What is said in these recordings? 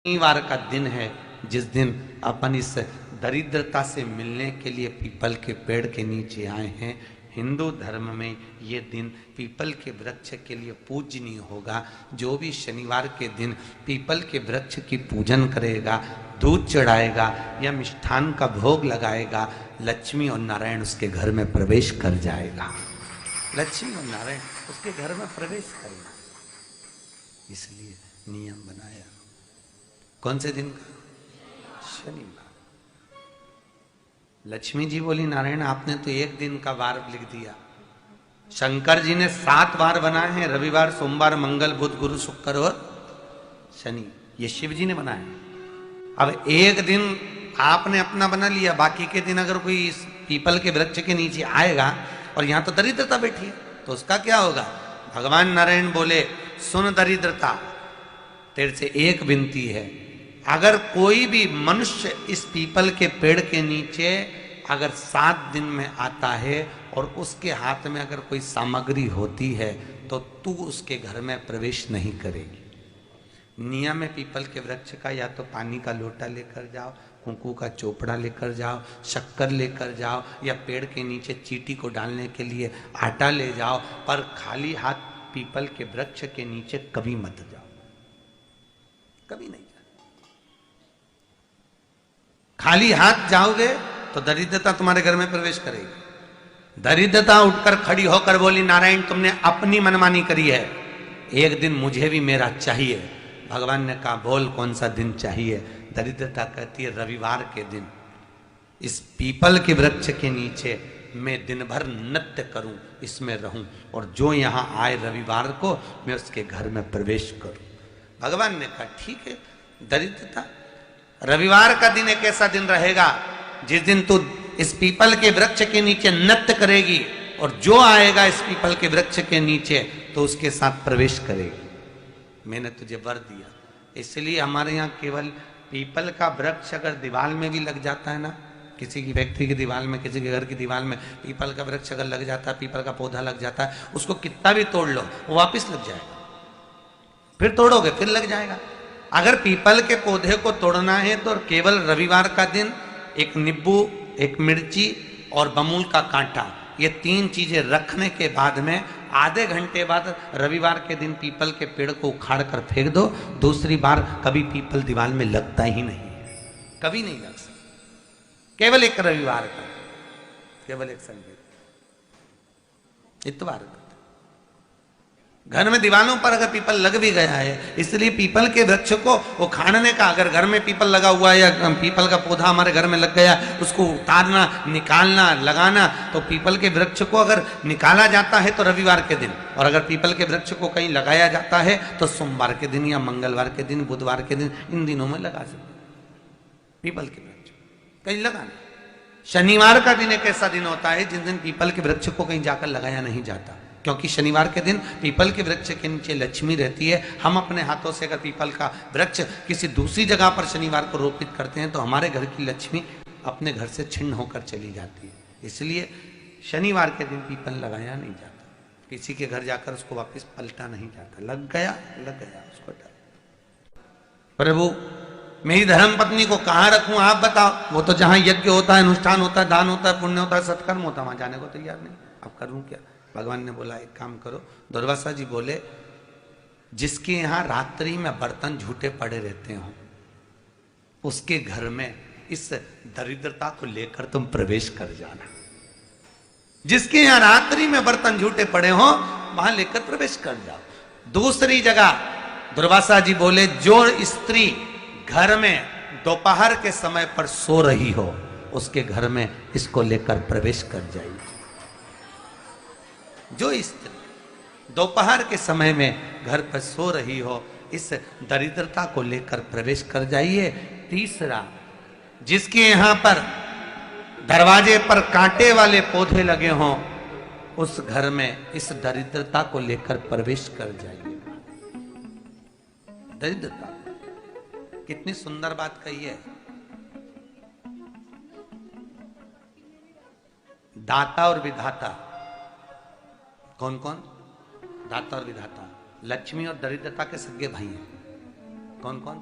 शनिवार का दिन है जिस दिन अपन इस दरिद्रता से मिलने के लिए पीपल के पेड़ के नीचे आए हैं। हिंदू धर्म में ये दिन पीपल के वृक्ष के लिए पूजनीय होगा। जो भी शनिवार के दिन पीपल के वृक्ष की पूजन करेगा, दूध चढ़ाएगा या मिष्ठान का भोग लगाएगा, लक्ष्मी और नारायण उसके घर में प्रवेश कर जाएगा। लक्ष्मी और नारायण उसके घर में प्रवेश करेगा, इसलिए नियम बनाया। कौन से दिन का? शनिवार। लक्ष्मी जी बोली, नारायण आपने तो एक दिन का वार लिख दिया। शंकर जी ने 7 वार बनाए हैं, रविवार, सोमवार, मंगल, बुध, गुरु, शुक्र और शनि। ये शिव जी ने बनाया। अब एक दिन आपने अपना बना लिया, बाकी के दिन अगर कोई इस पीपल के वृक्ष के नीचे आएगा और यहां तो दरिद्रता बैठी है तो उसका क्या होगा? भगवान नारायण बोले, सुन दरिद्रता, तेरे से एक विनती है, अगर कोई भी मनुष्य इस पीपल के पेड़ के नीचे अगर 7 दिन में आता है और उसके हाथ में अगर कोई सामग्री होती है तो तू उसके घर में प्रवेश नहीं करेगी। नियम है पीपल के वृक्ष का, या तो पानी का लोटा लेकर जाओ, कुंकू का चोपड़ा लेकर जाओ, शक्कर लेकर जाओ, या पेड़ के नीचे चींटी को डालने के लिए आटा ले जाओ, पर खाली हाथ पीपल के वृक्ष के नीचे कभी मत जाओ, कभी नहीं। खाली हाथ जाओगे तो दरिद्रता तुम्हारे घर में प्रवेश करेगी। दरिद्रता उठकर खड़ी होकर बोली, नारायण तुमने अपनी मनमानी करी है, एक दिन मुझे भी मेरा चाहिए। भगवान ने कहा, बोल कौन सा दिन चाहिए? दरिद्रता कहती है, रविवार के दिन इस पीपल के वृक्ष के नीचे मैं दिन भर नृत्य करूं, इसमें रहूं, और जो यहां आए रविवार को मैं उसके घर में प्रवेश करूं। भगवान ने कहा, ठीक है। दरिद्रता, रविवार का दिन एक ऐसा दिन रहेगा जिस दिन तू इस पीपल के वृक्ष के नीचे नृत्य करेगी और जो आएगा इस पीपल के वृक्ष के नीचे तो उसके साथ प्रवेश करेगी। मैंने तुझे वर दिया। इसलिए हमारे यहाँ केवल पीपल का वृक्ष अगर दीवार में भी लग जाता है ना, किसी की फैक्ट्री की दीवार में, किसी के घर की दीवार में पीपल का वृक्ष अगर लग जाता है, पीपल का पौधा लग जाता है, उसको कितना भी तोड़ लो वो वापिस लग जाएगा। फिर तोड़ोगे फिर लग जाएगा। अगर पीपल के पौधे को तोड़ना है तो केवल रविवार का दिन एक नींबू, एक मिर्ची और बमूल का कांटा, ये 3 चीजें रखने के बाद में आधे घंटे बाद रविवार के दिन पीपल के पेड़ को उखाड़ कर फेंक दो। दूसरी बार कभी पीपल दीवार में लगता ही नहीं है, कभी नहीं लग सकता। केवल एक रविवार का, केवल एक संडे, इतवार का। घर में दीवारों पर अगर पीपल लग भी गया है, इसलिए पीपल के वृक्ष को उखाड़ने का, अगर घर में पीपल लगा हुआ है या पीपल का पौधा हमारे घर में लग गया, उसको उतारना, निकालना, लगाना, तो पीपल के वृक्ष को अगर निकाला जाता है तो रविवार के दिन, और अगर पीपल के वृक्ष को कहीं लगाया जाता है तो सोमवार के दिन या मंगलवार के दिन, बुधवार के दिन, इन दिनों में लगा सकते पीपल के वृक्ष कहीं लगाना। शनिवार का दिन एक ऐसा दिन होता है जिस दिन पीपल के वृक्ष को कहीं जाकर लगाया नहीं जाता, क्योंकि शनिवार के दिन पीपल के वृक्ष के नीचे लक्ष्मी रहती है। हम अपने हाथों से अगर पीपल का वृक्ष किसी दूसरी जगह पर शनिवार को रोपित करते हैं तो हमारे घर की लक्ष्मी अपने घर से छिन्न होकर चली जाती है। इसलिए शनिवार के दिन पीपल लगाया नहीं जाता, किसी के घर जाकर उसको वापस पलटा नहीं जाता। लग गया उसको डाल। प्रभु मेरी धर्म पत्नी को कहाँ रखूं आप बताओ? वो तो जहां यज्ञ होता है, अनुष्ठान होता है, दान होता है, पुण्य होता है, सत्कर्म होता है, वहां जाने को तैयार नहीं। अब करूं क्या? भगवान ने बोला, एक काम करो। दुर्वासा जी बोले, जिसके यहां रात्रि में बर्तन झूठे पड़े रहते हो उसके घर में इस दरिद्रता को लेकर तुम प्रवेश कर जाना। जिसके यहां रात्रि में बर्तन झूठे पड़े हो वहां लेकर प्रवेश कर जाओ। दूसरी जगह दुर्वासा जी बोले, जो स्त्री घर में दोपहर के समय पर सो रही हो उसके घर में इसको लेकर प्रवेश कर जाइए। जो स्त्री दोपहर के समय में घर पर सो रही हो, इस दरिद्रता को लेकर प्रवेश कर जाइए। तीसरा, जिसके यहां पर दरवाजे पर कांटे वाले पौधे लगे हों उस घर में इस दरिद्रता को लेकर प्रवेश कर जाइए। दरिद्रता, कितनी सुंदर बात कही है। दाता और विधाता, कौन कौन? दाता और विधाता। लक्ष्मी और दरिद्रता के सगे भाई हैं। कौन कौन?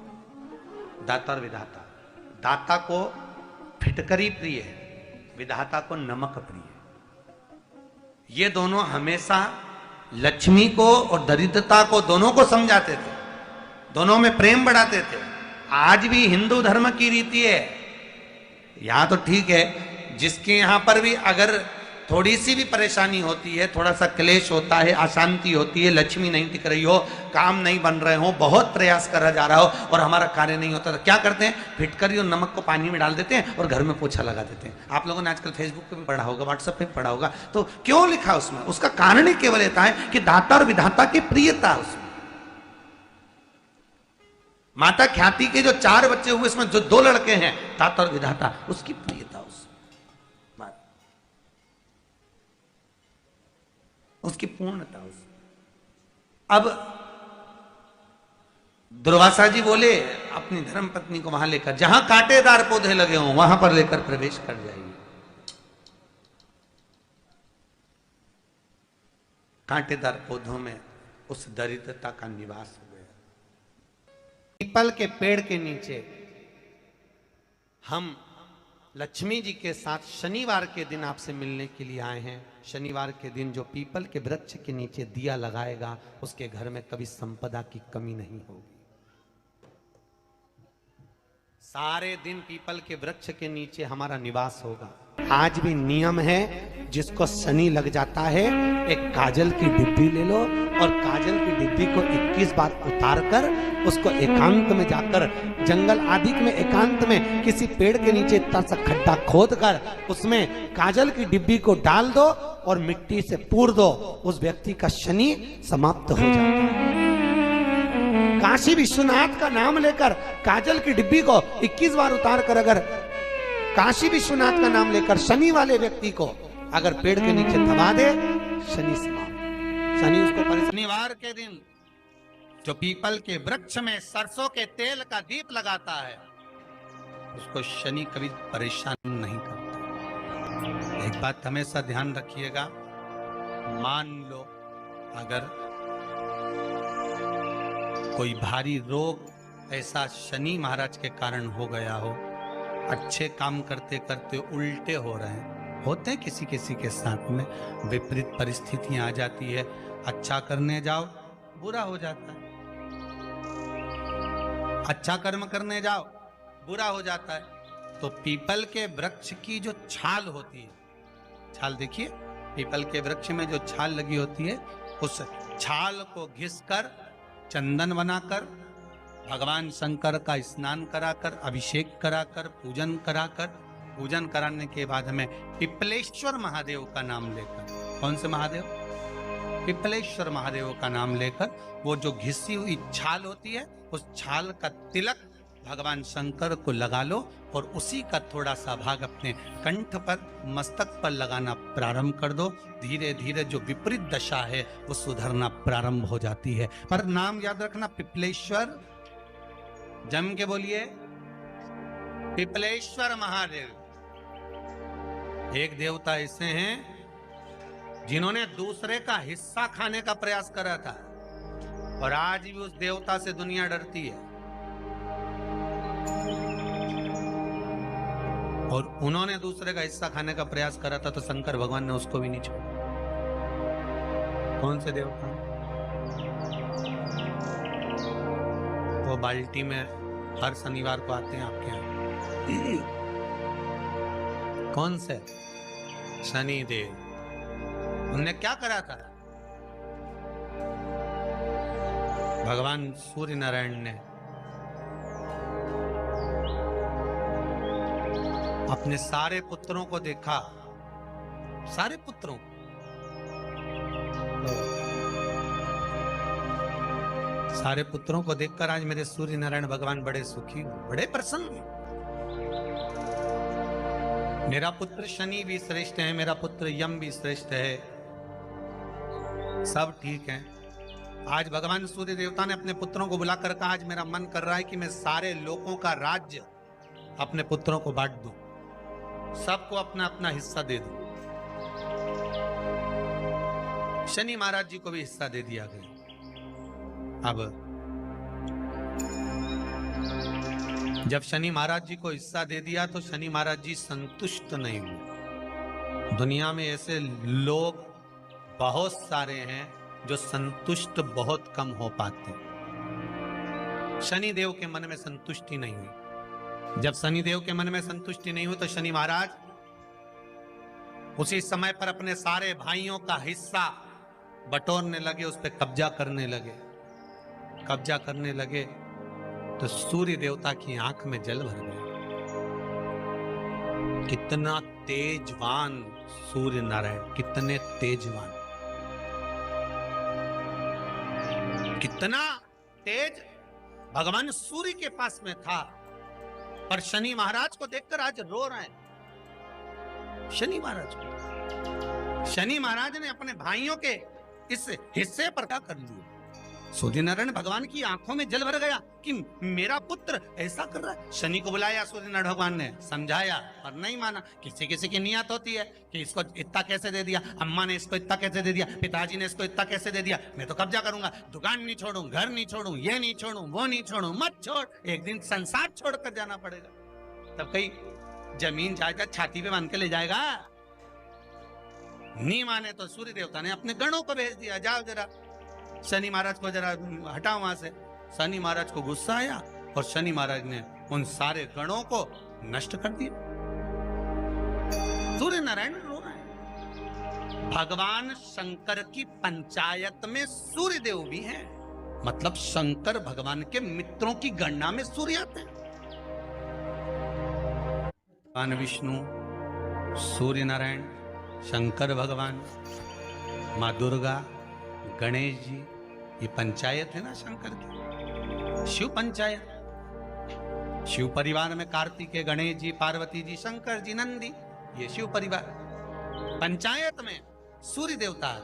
दाता और विधाता। दाता को फिटकरी प्रिय है, विधाता को नमक प्रिय है। ये दोनों हमेशा लक्ष्मी को और दरिद्रता को दोनों को समझाते थे, दोनों में प्रेम बढ़ाते थे। आज भी हिंदू धर्म की रीति है, यहां तो ठीक है, जिसके यहां पर भी अगर थोड़ी सी भी परेशानी होती है, थोड़ा सा क्लेश होता है, अशांति होती है, लक्ष्मी नहीं टिक रही हो, काम नहीं बन रहे हो, बहुत प्रयास करा जा रहा हो और हमारा कार्य नहीं होता, तो क्या करते हैं? फिटकरी और नमक को पानी में डाल देते हैं और घर में पोछा लगा देते हैं। आप लोगों ने आजकल फेसबुक पे भी पढ़ा होगा, व्हाट्सएप पे भी पढ़ा होगा। तो क्यों लिखा उसमें? उसका कारण ही केवल ये है कि दाता और विधाता की प्रियता उसमें। माता ख्याति के जो 4 बच्चे हुए, इसमें जो 2 लड़के हैं, दाता और विधाता, उसकी प्रियता, उसकी पूर्णता। अब दुर्वासा जी बोले अपनी धर्म पत्नी को वहां लेकर, जहां कांटेदार पौधे लगे हों वहां पर लेकर प्रवेश कर जाइए। कांटेदार पौधों में उस दरिद्रता का निवास हो गया। पीपल के पेड़ के नीचे हम लक्ष्मी जी के साथ शनिवार के दिन आपसे मिलने के लिए आए हैं। शनिवार के दिन जो पीपल के वृक्ष के नीचे दिया लगाएगा, उसके घर में कभी संपदा की कमी नहीं होगी। सारे दिन पीपल के वृक्ष के नीचे हमारा निवास होगा। आज भी नियम है, जिसको शनि लग जाता है, एक काजल की डिब्बी ले लो और काजल की डिब्बी को 21 बार उतार कर उसको एकांत में जाकर, जंगल आदि में एकांत में किसी पेड़ के नीचे इतना सा खड्डा खोद कर उसमें काजल की डिब्बी को डाल दो और मिट्टी से पूर दो, उस व्यक्ति का शनि समाप्त हो जाता है। काशी विश्वनाथ का नाम लेकर काजल की डिब्बी को 21 बार उतार कर अगर काशी विश्वनाथ का नाम लेकर शनि वाले व्यक्ति को अगर पेड़ के नीचे दबा दे, शनि समाप्त। शनि उसको शनिवार के दिन जो पीपल के वृक्ष में सरसों के तेल का दीप लगाता है, उसको शनि कभी परेशान नहीं करता। एक बात हमेशा ध्यान रखिएगा, मान लो अगर कोई भारी रोग ऐसा शनि महाराज के कारण हो गया हो, अच्छे काम करते करते उल्टे हो रहे हैं, होते हैं किसी किसी के साथ में, विपरीत परिस्थितियां आ जाती है, अच्छा करने जाओ बुरा हो जाता है, अच्छा कर्म करने जाओ बुरा हो जाता है। तो पीपल के वृक्ष की जो छाल होती है, छाल देखिए, पीपल के वृक्ष में जो छाल लगी होती है, उस छाल को घिसकर चंदन बनाकर भगवान शंकर का स्नान कराकर, अभिषेक कराकर, पूजन कराकर, पूजन कराने के बाद हमें पिपलेश्वर महादेव का नाम लेकर, कौन से महादेव? पिपलेश्वर महादेव का नाम लेकर वो जो घिसी हुई छाल होती है, उस छाल का तिलक भगवान शंकर को लगा लो और उसी का थोड़ा सा भाग अपने कंठ पर, मस्तक पर लगाना प्रारंभ कर दो। धीरे धीरे जो विपरीत दशा है वो सुधरना प्रारंभ हो जाती है। पर नाम याद रखना, पिपलेश्वर, जम के बोलिए, पिपलेश्वर महादेव। एक देवता ऐसे हैं जिन्होंने दूसरे का हिस्सा खाने का प्रयास करा था और आज भी उस देवता से दुनिया डरती है। और उन्होंने दूसरे का हिस्सा खाने का प्रयास करा था तो शंकर भगवान ने उसको भी नहीं छोड़ा। कौन से देवता? वो बाल्टी में हर शनिवार को आते हैं आपके यहाँ। कौन से? शनि देव। उनने क्या करा था? भगवान सूर्य नारायण ने अपने सारे पुत्रों को देखा, सारे पुत्रों को, सारे पुत्रों को देखकर आज मेरे सूर्य नारायण भगवान बड़े सुखी, बड़े प्रसन्न। मेरा पुत्र शनि भी श्रेष्ठ है, मेरा पुत्र यम भी श्रेष्ठ है, सब ठीक है। आज भगवान सूर्य देवता ने अपने पुत्रों को बुलाकर कहा, आज मेरा मन कर रहा है कि मैं सारे लोगों का राज्य अपने पुत्रों को बांट दूं, सबको अपना अपना हिस्सा दे दूं। शनि महाराज जी को भी हिस्सा दे दिया गया। अब जब शनि महाराज जी को हिस्सा दे दिया तो शनि महाराज जी संतुष्ट नहीं हुए। दुनिया में ऐसे लोग बहुत सारे हैं जो संतुष्ट बहुत कम हो पाते। शनि देव के मन में संतुष्टि नहीं हुई। जब शनि देव के मन में संतुष्टि नहीं हुई तो शनि महाराज उसी समय पर अपने सारे भाइयों का हिस्सा बटोरने लगे, उस पर कब्जा करने लगे। कब्जा करने लगे तो सूर्य देवता की आंख में जल भर गया। कितना तेजवान सूर्य नारायण, कितने तेजवान, कितना तेज भगवान सूर्य के पास में था। पर शनि महाराज को देखकर आज रो रहे हैं। शनि महाराज को, शनि महाराज ने अपने भाइयों के इस हिस्से पर क्या कर लिया। सूर्य नारायण भगवान की आंखों में जल भर गया कि मेरा पुत्र ऐसा कर रहा है। शनि को बुलाया सूर्य नारायण भगवान ने, समझाया और नहीं माना। किसी किसी की नियत होती है कि इसको इतना कैसे दे दिया, अम्मा ने इसको इतना कैसे दे दिया, पिताजी ने इसको इतना कैसे दे दिया, मैं तो कब्जा करूंगा, दुकान नहीं छोड़ू, घर नहीं छोड़ू, ये नहीं छोड़ू, वो नहीं छोड़ू। मत छोड़, एक दिन संसार छोड़कर जाना पड़ेगा। तब कहीं जमीन जायदाद छाती पे बांध के ले जाएगा। नहीं माने तो सूर्य देवता ने अपने गणों को भेज दिया, जाओ जरा शनि महाराज को जरा हटाओ वहां से। शनि महाराज को गुस्सा आया और शनि महाराज ने उन सारे गणों को नष्ट कर दिया। सूर्य नारायण रो रहे हैं। भगवान शंकर की पंचायत में सूर्य देव भी हैं, मतलब शंकर भगवान के मित्रों की गणना में सूर्य आते हैं। भगवान विष्णु, सूर्य नारायण, शंकर भगवान, माँ दुर्गा, गणेश जी, ये पंचायत है ना शंकर की, शिव पंचायत। शिव परिवार में कार्तिकेय, गणेश जी, पार्वती जी, शंकर जी, नंदी, ये शिव परिवार। पंचायत में सूर्य देवता।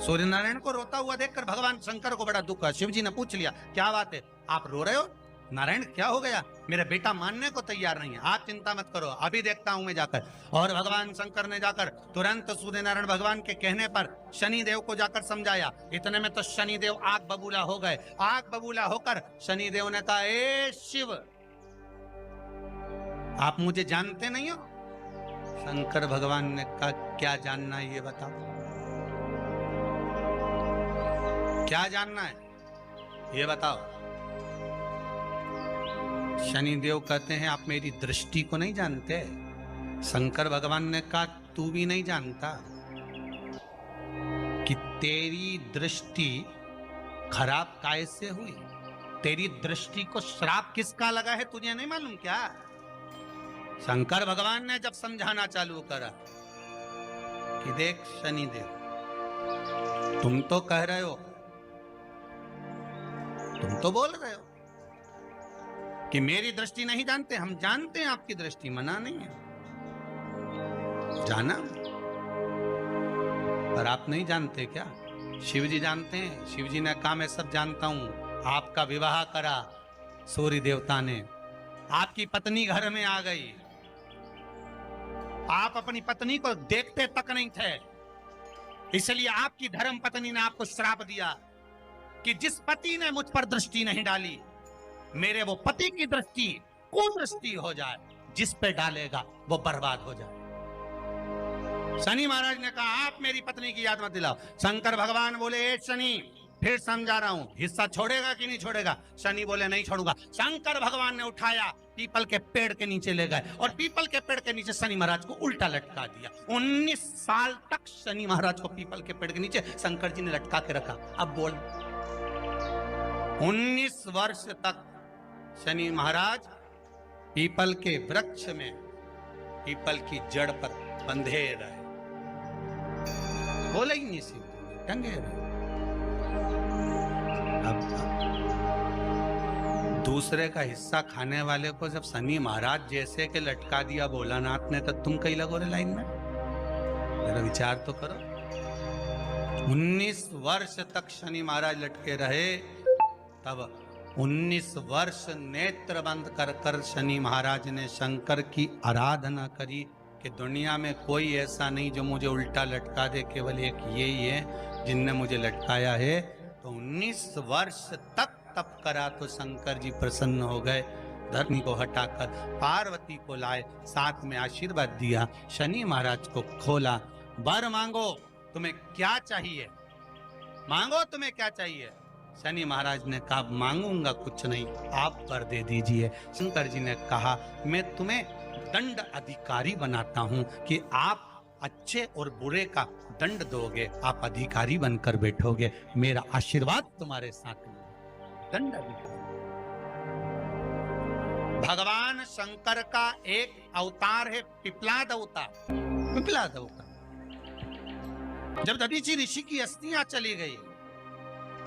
सूर्य नारायण को रोता हुआ देखकर भगवान शंकर को बड़ा दुख हुआ। शिव जी ने पूछ लिया, क्या बात है, आप रो रहे हो? नारायण क्या हो गया? मेरा बेटा मानने को तैयार नहीं है। आप चिंता मत करो, अभी देखता हूं मैं जाकर। और भगवान शंकर ने जाकर तुरंत सूर्य नारायण भगवान के कहने पर शनि देव को जाकर समझाया। इतने में तो शनि देव आग बबूला हो गए। आग बबूला होकर शनि देव ने कहा, ए शिव, आप मुझे जानते नहीं हो? शंकर भगवान ने कहा, क्या जानना है ये बताओ, क्या जानना है ये बताओ। शनिदेव कहते हैं, आप मेरी दृष्टि को नहीं जानते। शंकर भगवान ने कहा, तू भी नहीं जानता कि तेरी दृष्टि खराब कैसे हुई। तेरी दृष्टि को श्राप किसका लगा है तुझे नहीं मालूम क्या? शंकर भगवान ने जब समझाना चालू करा कि देख शनिदेव, तुम तो कह रहे हो, तुम तो बोल रहे हो कि मेरी दृष्टि नहीं जानते। हम जानते हैं आपकी दृष्टि, मना नहीं है, जाना, पर आप नहीं जानते क्या? शिव जी जानते हैं। शिव जी ने कहा, मैं सब जानता हूं। आपका विवाह करा सूर्य देवता ने, आपकी पत्नी घर में आ गई, आप अपनी पत्नी को देखते तक नहीं थे, इसलिए आपकी धर्म पत्नी ने आपको श्राप दिया कि जिस पति ने मुझ पर दृष्टि नहीं डाली, मेरे वो पति की दृष्टि कुदृष्टि हो जाए, जिस पे डालेगा वो बर्बाद हो जाए। शनि महाराज ने कहा, आप मेरी पत्नी की याद मत दिलाओ। शंकर भगवान बोले, ए शनि, फिर समझा रहा हूं, हिस्सा छोड़ेगा कि नहीं छोड़ेगा? शनि बोले, नहीं छोड़ूंगा। शंकर भगवान ने उठाया, पीपल के पेड़ के नीचे ले गए और पीपल के पेड़ के नीचे शनि महाराज को उल्टा लटका दिया। 19 साल तक शनि महाराज को पीपल के पेड़ के नीचे शंकर जी ने लटका के रखा। अब बोल, 19 वर्ष तक शनि महाराज पीपल के वृक्ष में, पीपल की जड़ पर बंधे रहे, बोले ही नहीं, सीधे टंगे रहे। अब दूसरे का हिस्सा खाने वाले को जब शनि महाराज जैसे के लटका दिया भोलानाथ ने, तो तुम कहीं लगो रे लाइन में? मेरा विचार तो करो। 19 वर्ष तक शनि महाराज लटके रहे, तब 19 वर्ष नेत्र बंद कर कर शनि महाराज ने शंकर की आराधना करी कि दुनिया में कोई ऐसा नहीं जो मुझे उल्टा लटका दे, केवल एक ये ही है जिनने मुझे लटकाया है। तो 19 वर्ष तक तप करा तो शंकर जी प्रसन्न हो गए। धरनी को हटाकर पार्वती को लाए, साथ में आशीर्वाद दिया, शनि महाराज को खोला। वर मांगो, तुम्हें क्या चाहिए, मांगो तुम्हें क्या चाहिए। शनि महाराज ने कहा मांगूंगा कुछ नहीं, आप वर दे दीजिए। शंकर जी ने कहा मैं तुम्हें दंड अधिकारी बनाता हूं कि आप अच्छे और बुरे का दंड दोगे, आप अधिकारी बनकर बैठोगे, मेरा आशीर्वाद तुम्हारे साथ में। दंड अधिकारी भगवान शंकर का एक अवतार है पिपलाद अवतार। पिपलाद अवतार, जब दधीचि ऋषि की अस्थियां चली गई,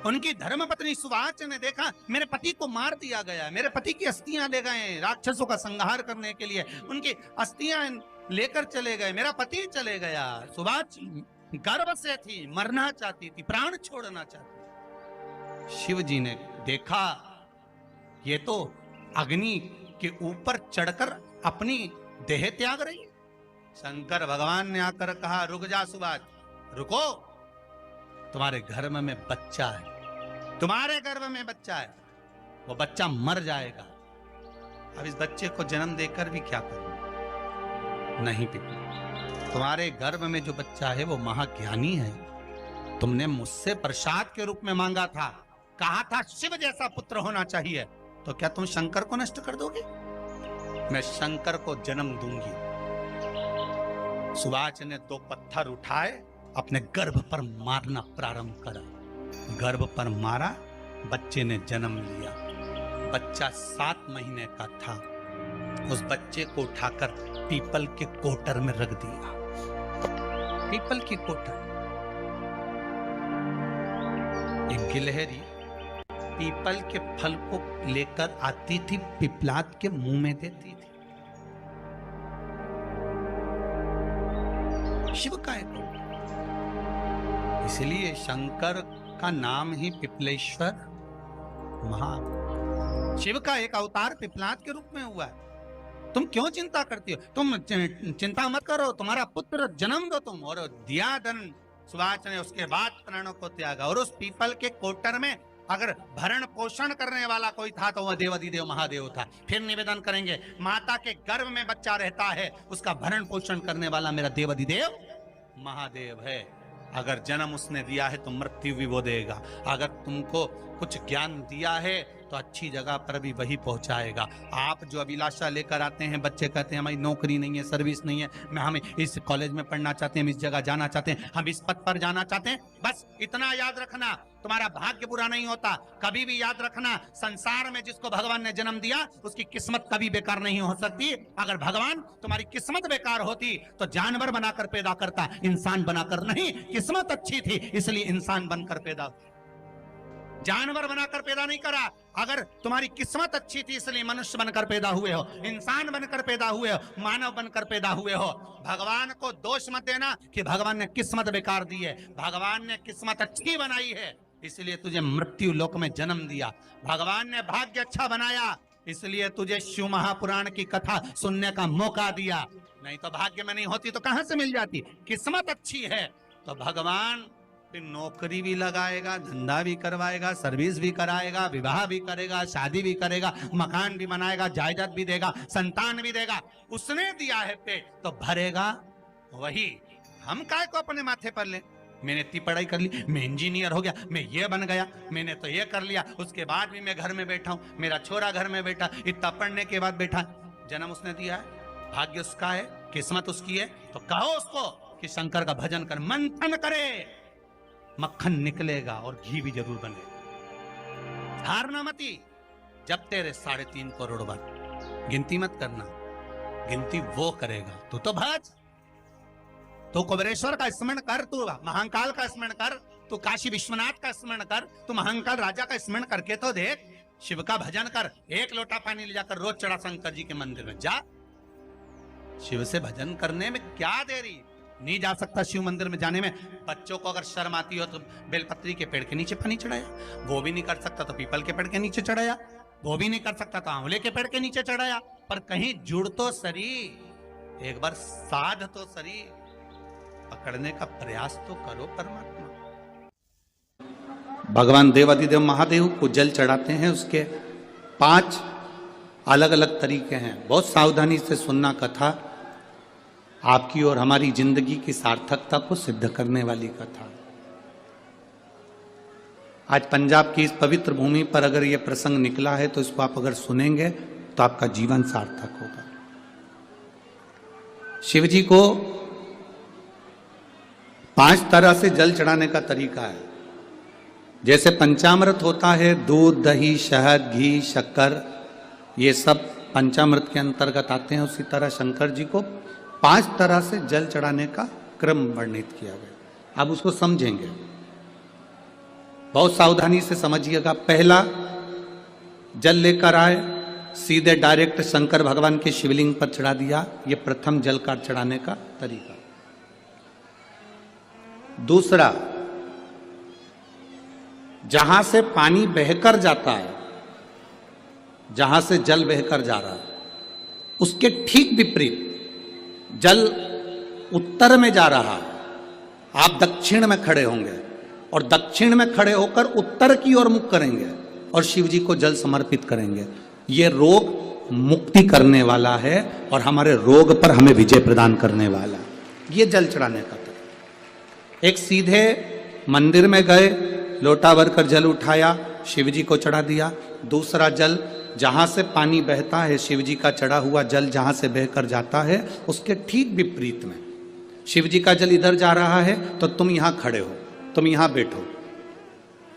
उनकी धर्मपत्नी सुवाच ने देखा मेरे पति को मार दिया गया, मेरे पति की अस्थियां ले गए राक्षसों का संहार करने के लिए, उनकी अस्थियां लेकर चले गए, मेरा पति चले गया। सुवाच गर्व से थी, मरना चाहती थी, प्राण छोड़ना चाहती। शिव जी ने देखा ये तो अग्नि के ऊपर चढ़कर अपनी देह त्याग रही है। शंकर भगवान ने आकर कहा रुक जा सुवाच, रुको, तुम्हारे गर्भ में बच्चा है, तुम्हारे गर्भ में बच्चा है, वो बच्चा मर जाएगा, अब इस बच्चे को जन्म देकर भी क्या करूं। नहीं पिता, तुम्हारे गर्भ में जो बच्चा है वो महाज्ञानी है, तुमने मुझसे प्रसाद के रूप में मांगा था, कहा था शिव जैसा पुत्र होना चाहिए, तो क्या तुम शंकर को नष्ट कर दोगे। मैं शंकर को जन्म दूंगी। सुवाच ने 2 पत्थर उठाए, अपने गर्भ पर मारना प्रारंभ करा, गर्भ पर मारा, बच्चे ने जन्म लिया। बच्चा 7 महीने का था। उस बच्चे को उठाकर पीपल के कोटर में रख दिया। पीपल की कोटर, एक गिलहरी पीपल के फल को लेकर आती थी, पिपलाद के मुंह में देती थी। शिव का एक, इसलिए शंकर का नाम ही पिपलेश्वर महा। शिव का एक अवतार पिपलाद के रूप में हुआ है। तुम क्यों चिंता करती हो, तुम चिंता मत करो, तुम्हारा पुत्र जन्म दो तुम। और दिया धन सुवाच ने, उसके बाद प्राणों को त्यागा। और उस पीपल के कोटर में अगर भरण पोषण करने वाला कोई था तो वह देवाधिदेव महादेव था। फिर निवेदन करेंगे, माता के गर्भ में बच्चा रहता है, उसका भरण पोषण करने वाला मेरा देवाधिदेव महादेव है। अगर जन्म उसने दिया है तो मृत्यु भी वो देगा। अगर तुमको कुछ ज्ञान दिया है तो अच्छी जगह पर भी वही पहुंचाएगा। आप जो अभिलाषा लेकर आते हैं, बच्चे कहते हैं हमारी नौकरी नहीं है, सर्विस नहीं है, हम इस कॉलेज में पढ़ना चाहते हैं, हम इस जगह जाना चाहते हैं, हम इस पद पर जाना चाहते हैं, बस इतना याद रखना, तुम्हारा भाग्य बुरा नहीं होता। कभी भी याद रखना, संसार में जिसको भगवान ने जन्म दिया उसकी किस्मत कभी बेकार नहीं हो सकती। अगर भगवान तुम्हारी किस्मत बेकार होती तो जानवर बनाकर पैदा करता, इंसान बनाकर नहीं। किस्मत अच्छी थी इसलिए इंसान बनकर पैदा, जानवर बनाकर पैदा नहीं करा। अगर तुम्हारी किस्मत अच्छी थी इसलिए मनुष्य बनकर पैदा हुए हो, इंसान बनकर पैदा हुए हो, मानव बनकर पैदा हुए हो। भगवान को दोष मत देना कि भगवान ने किस्मत बेकार दी है। भगवान ने किस्मत अच्छी बनाई है इसलिए तुझे मृत्यु लोक में जन्म दिया। भगवान ने भाग्य अच्छा बनाया इसलिए तुझे शिव महापुराण की कथा सुनने का मौका दिया, नहीं तो भाग्य में नहीं होती तो कहां से मिल जाती। किस्मत अच्छी है तो भगवान फिर नौकरी भी लगाएगा, धंधा भी करवाएगा, सर्विस भी कराएगा, विवाह भी करेगा, शादी भी करेगा, मकान भी बनाएगा, जायदाद भी देगा, संतान भी देगा। उसने दिया है पेट तो भरेगा वही। हम काय को अपने माथे पर ले, मैंने इतनी पढ़ाई कर ली, मैं इंजीनियर हो गया, मैं ये बन गया, मैंने तो ये कर लिया, उसके बाद भी मैं घर में बैठा हूं, मेरा छोरा घर में बैठा, इतना पढ़ने के बाद बैठा। जन्म उसने दिया है, भाग्य उसका है, किस्मत उसकी है, तो कहो उसको कि शंकर का भजन कर, मंथन करे, मक्खन निकलेगा और घी भी जरूर बनेगा। हारना मती, जब तेरे 3.5 करोड़ बार गिनती मत करना, गिनती वो करेगा। तू तो भज, तू कुबेरेश्वर का स्मरण कर, तू महाकाल का स्मरण कर, तू काशी विश्वनाथ का स्मरण कर, तू महाकाल राजा का स्मरण करके तो देख, शिव का भजन कर। 1 लोटा पानी ले जाकर रोज चढ़ा शंकर जी के मंदिर में जा। शिव से भजन करने में क्या देरी, नहीं जा सकता शिव मंदिर में जाने में। बच्चों को अगर शर्म आती हो तो बेलपत्री के पेड़ के नीचे पानी चढ़ाया, वो भी नहीं कर सकता तो पीपल के पेड़ के नीचे चढ़ाया, वो भी नहीं कर सकता तो आंवले के पेड़ के नीचे चढ़ाया। पर कहीं जुड़ तो सरी, एक बार साध तो सरी, पकड़ने का प्रयास तो करो परमात्मा। भगवान देवाधिदेव महादेव को जल चढ़ाते हैं, उसके 5 अलग अलग तरीके हैं। बहुत सावधानी से सुनना कथा, आपकी और हमारी जिंदगी की सार्थकता को सिद्ध करने वाली कथा। आज पंजाब की इस पवित्र भूमि पर अगर ये प्रसंग निकला है तो इसको आप अगर सुनेंगे तो आपका जीवन सार्थक होगा। शिव जी को 5 तरह से जल चढ़ाने का तरीका है। जैसे पंचामृत होता है, दूध, दही, शहद, घी, शक्कर, ये सब पंचामृत के अंतर्गत आते हैं, उसी तरह शंकर जी को 5 तरह से जल चढ़ाने का क्रम वर्णित किया गया। अब उसको समझेंगे, बहुत सावधानी से समझिएगा। पहला, जल लेकर आए, सीधे डायरेक्ट शंकर भगवान के शिवलिंग पर चढ़ा दिया। यह प्रथम जल का चढ़ाने का तरीका। दूसरा, जहां से पानी बहकर जाता है, जहां से जल बहकर जा रहा है, उसके ठीक विपरीत जल उत्तर में जा रहा है, आप दक्षिण में खड़े होंगे और दक्षिण में खड़े होकर उत्तर की ओर मुख करेंगे और शिव जी को जल समर्पित करेंगे। ये रोग मुक्ति करने वाला है और हमारे रोग पर हमें विजय प्रदान करने वाला है। ये जल चढ़ाने का तरीका। एक, सीधे मंदिर में गए, लोटा भरकर जल उठाया, शिव जी को चढ़ा दिया। दूसरा, जल जहां से पानी बहता है, शिव जी का चढ़ा हुआ जल जहां से बहकर जाता है, उसके ठीक विपरीत में शिव जी का जल इधर जा रहा है तो तुम यहां खड़े हो, तुम यहां बैठो,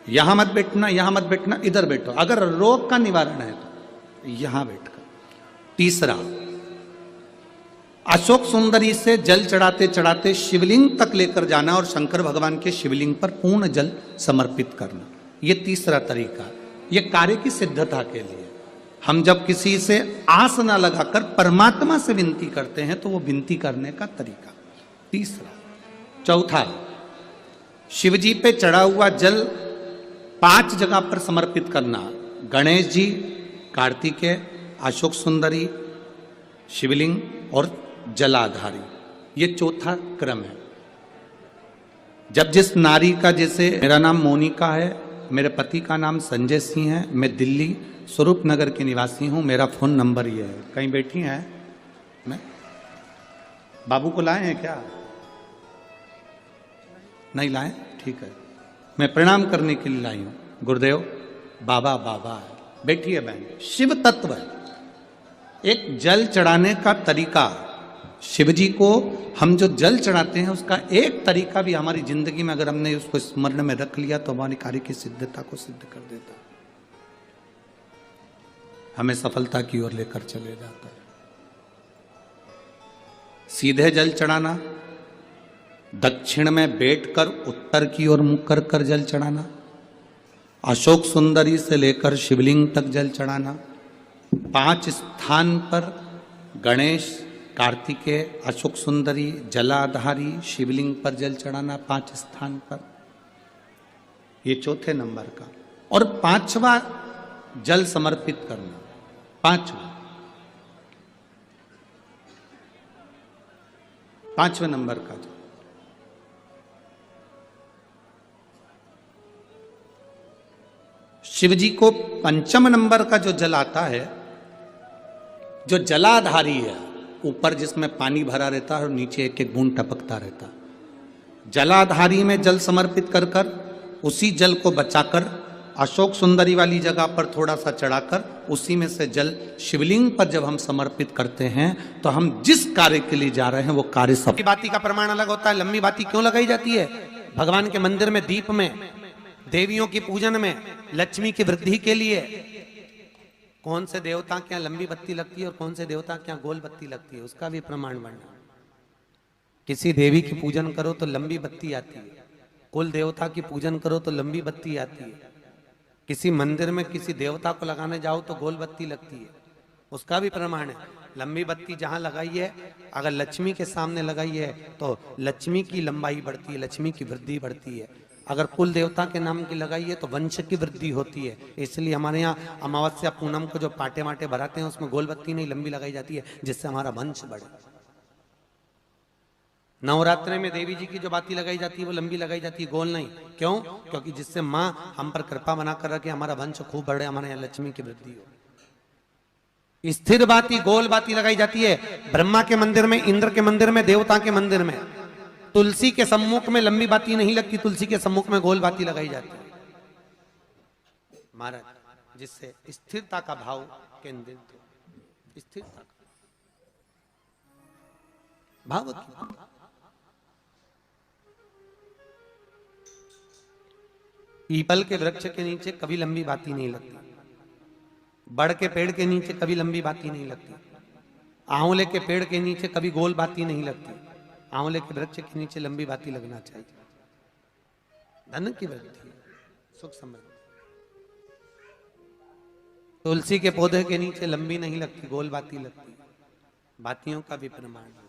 यहां मत बैठना, यहां मत बैठना, इधर बैठो। अगर रोग का निवारण है तो यहां बैठकर। तीसरा, अशोक सुंदरी से जल चढ़ाते चढ़ाते शिवलिंग तक लेकर जाना और शंकर भगवान के शिवलिंग पर पूर्ण जल समर्पित करना। यह तीसरा तरीका। यह कार्य की सिद्धता के लिए। हम जब किसी से आस न लगाकर परमात्मा से विनती करते हैं तो वो विनती करने का तरीका। तीसरा। चौथा, शिव जी पे चढ़ा हुआ जल 5 जगह पर समर्पित करना। गणेश जी, कार्तिकेय, अशोक सुंदरी, शिवलिंग और जलाधारी। ये चौथा क्रम है। जब जिस नारी का, जैसे मेरा नाम मोनिका है, मेरे पति का नाम संजय सिंह है, मैं दिल्ली स्वरूप नगर के निवासी हूं, मेरा फोन नंबर ये है। कहीं बैठी हैं? मैं बाबू को लाए हैं क्या? नहीं लाए? ठीक है, मैं प्रणाम करने के लिए लाई हूं। गुरुदेव, बाबा बाबा है, बैठी है बहन। शिव तत्व है। एक जल चढ़ाने का तरीका, शिव जी को हम जो जल चढ़ाते हैं उसका एक तरीका भी हमारी जिंदगी में अगर हमने उसको स्मरण में रख लिया तो हमारी कार्य की सिद्धता को सिद्ध कर देता है, हमें सफलता की ओर लेकर चले जाता है। सीधे जल चढ़ाना, दक्षिण में बैठकर उत्तर की ओर मुख कर कर जल चढ़ाना, अशोक सुंदरी से लेकर शिवलिंग तक जल चढ़ाना, 5 स्थान पर गणेश, कार्तिकेय, अशोक सुंदरी, जलाधारी, शिवलिंग पर जल चढ़ाना 5 स्थान पर। ये चौथे नंबर का। और 5वां जल समर्पित करना। 5वें नंबर का जल। शिव जी को 5म नंबर का जो जल आता है, जो जलाधारी है, ऊपर जिसमें पानी भरा रहता है और नीचे एक एक बूंद टपकता रहता है। जलाधारी में जल समर्पित कर कर उसी जल को बचाकर अशोक सुंदरी वाली जगह पर थोड़ा सा चढ़ाकर उसी में से जल शिवलिंग पर जब हम समर्पित करते हैं तो हम जिस कार्य के लिए जा रहे हैं वो कार्य सब। लंबी बाती का प्रमाण अलग होता है। लंबी बाती क्यों लगाई जाती है? भगवान के मंदिर में दीप में, देवियों की पूजन में, लक्ष्मी की वृद्धि के लिए। कौन से देवता के यहाँ लंबी बत्ती लगती है और कौन से देवता के यहाँ गोल बत्ती लगती है, उसका भी प्रमाण वर्णन। किसी देवी की पूजन करो तो लंबी बत्ती आती है, कुल देवता की पूजन करो तो लंबी बत्ती आती है, किसी मंदिर में किसी देवता को लगाने जाओ तो गोल बत्ती लगती है, उसका भी प्रमाण है। लंबी बत्ती जहां लगाई है, अगर लक्ष्मी के सामने लगाई है तो लक्ष्मी की लंबाई बढ़ती है, लक्ष्मी की वृद्धि बढ़ती है। अगर कुल देवता के नाम की लगाई है तो वंश की वृद्धि होती है। इसलिए हमारे यहाँ अमावस्या पूनम को जो पाटे माटे भराते हैं उसमें गोल बत्ती नहीं लंबी लगाई जाती है, जिससे हमारा वंश बढ़े। नवरात्रि में देवी जी की जो बाती लगाई जाती है वो लंबी लगाई जाती है, गोल नहीं। क्यों? क्योंकि जिससे माँ हम पर कृपा बना कर रखे, हमारा वंश खूब बढ़े, हमारे यहाँ लक्ष्मी की वृद्धि हो। स्थिर बाती गोल बाती लगाई जाती है ब्रह्मा के मंदिर में, इंद्र के मंदिर में, देवता के मंदिर में। तुलसी के सम्मुख में लंबी बाती नहीं लगती, तुलसी के सम्मुख में गोल बाती लगाई जाती है महाराज, जिससे स्थिरता का भाव केंद्रित हो। स्थिरता का भाव पीपल के वृक्ष के नीचे कभी लंबी बाती नहीं लगती, बड़ के पेड़ के नीचे कभी लंबी बाती नहीं लगती, आंवले के पेड़ के नीचे कभी गोल बाती नहीं लगती। आंवले के वृक्ष के नीचे लंबी बाती लगना चाहिए। धन की वृद्धि, सुख समृद्धि। तुलसी के पौधे के नीचे लंबी नहीं लगती, गोल बाती लगती। बातियों का भी प्रमाण।